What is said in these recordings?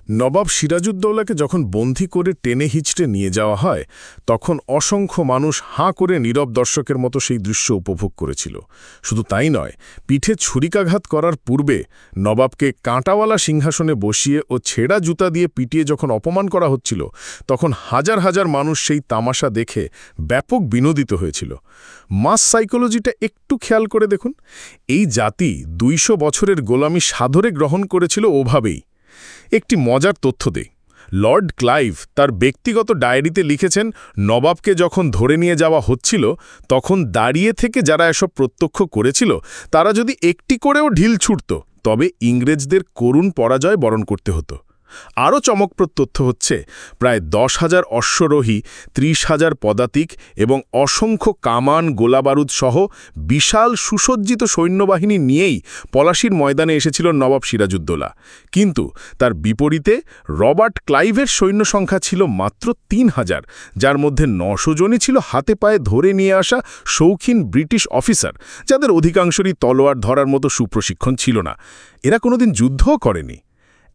নবাব সিরাজউদ্দৌলাকে যখন বন্দী করে টেনে হিচড়ে নিয়ে যাওয়া হয় তখন অসংখ্য মানুষ হাঁ করে নীরব দর্শকের মতো সেই দৃশ্য উপভোগ করেছিল। শুধু তাই নয়, পিঠে ছুরিকাঘাত করার পূর্বে নবাবকে কাঁটাওয়ালা সিংহাসনে বসিয়ে ও ছেঁড়া জুতা দিয়ে পিটিয়ে যখন অপমান করা হচ্ছিল তখন হাজার হাজার মানুষ সেই তামাশা দেখে ব্যাপক বিনোদিত হয়েছিল। মাস সাইকোলজিটা একটু খেয়াল করে দেখুন। এই জাতি ২০০ বছরের গোলামি সাদরে গ্রহণ করেছিল ওভাবেই। একটি মজার তথ্য দেই। লর্ড ক্লাইভ তার ব্যক্তিগত ডায়েরিতে লিখেছেন, নবাবকে যখন ধরে নিয়ে যাওয়া হচ্ছিল তখন দাঁড়িয়ে থেকে যারা এসব প্রত্যক্ষ করেছিল তারা যদি একটি করেও ঢিল ছুটত তবে ইংরেজদের করুণ পরাজয় বরণ করতে হতো। আরও চমকপ্রদ তথ্য হচ্ছে, প্রায় ১০,০০০ অশ্বারোহী, ৩০,০০০ পদাতিক এবং অসংখ্য কামান গোলাবারুদ সহ বিশাল সুসজ্জিত সৈন্যবাহিনী নিয়েই পলাশির ময়দানে এসেছিল নবাব সিরাজউদ্দৌলা। কিন্তু তার বিপরীতে রবার্ট ক্লাইভের সৈন্য সংখ্যা ছিল মাত্র ৩,০০০, যার মধ্যে ৯০০ জনই ছিল হাতে পায়ে ধরে নিয়ে আসা শৌখিন ব্রিটিশ অফিসার, যাদের অধিকাংশরই তলোয়ার ধরার মতো সুপ্রশিক্ষণ ছিল না। এরা কোনোদিন যুদ্ধও করেনি।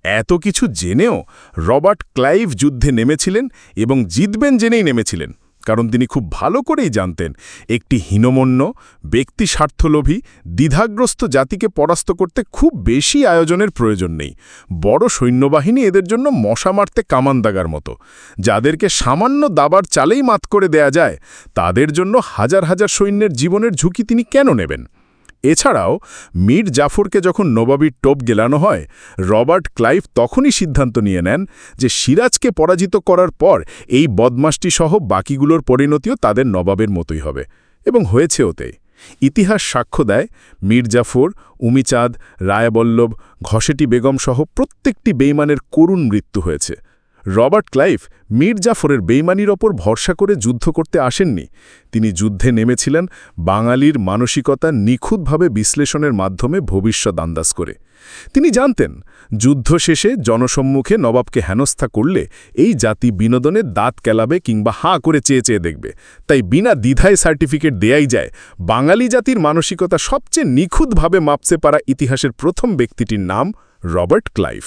এত কিছু জেনেও রবার্ট ক্লাইভ যুদ্ধে নেমেছিলেন এবং জিতবেন জেনেই নেমেছিলেন, কারণ তিনি খুব ভালো করেই জানতেন একটি হীনমন্য, ব্যক্তি স্বার্থলোভী, দ্বিধাগ্রস্ত জাতিকে পরাস্ত করতে খুব বেশি আয়োজনের প্রয়োজন নেই। বড় সৈন্যবাহিনী এদের জন্য মশা মারতে কামান দাগার মতো। যাদেরকে সামান্য দাবার চালেই মাত করে দেয়া যায়, তাদের জন্য হাজার হাজার সৈন্যের জীবনের ঝুঁকি তিনি কেন নেবেন? এছাড়াও মীর জাফরকে যখন নবাবীর টোপ গেলানো হয়, রবার্ট ক্লাইভ তখনই সিদ্ধান্ত নিয়ে নেন যে সিরাজকে পরাজিত করার পর এই বদমাশটি সহ বাকিগুলোর পরিণতিও তাদের নবাবের মতোই হবে, এবং হয়েছে ওতে। ইতিহাস সাক্ষ্য দেয়, মীর জাফর, উমিচাঁদ, রায়বল্লভ, ঘসেটি বেগম সহ প্রত্যেকটি বেইমানের করুণ মৃত্যু হয়েছে। রবার্ট ক্লাইভ মীর জাফরের বেইমানির ওপর ভরসা করে যুদ্ধ করতে আসেননি। তিনি যুদ্ধে নেমেছিলেন বাঙালির মানসিকতা নিখুঁতভাবে বিশ্লেষণের মাধ্যমে ভবিষ্যৎ আন্দাজ করে। তিনি জানতেন, যুদ্ধ শেষে জনসম্মুখে নবাবকে হেনস্থা করলে এই জাতি বিনোদনের দাঁত কেলাবে কিংবা হাঁ করে চেয়ে চেয়ে দেখবে। তাই বিনা দ্বিধায় সার্টিফিকেট দেয়াই যায়, বাঙালি জাতির মানসিকতা সবচেয়ে নিখুঁতভাবে মাপতে পারা ইতিহাসের প্রথম ব্যক্তিটির নাম রবার্ট ক্লাইভ।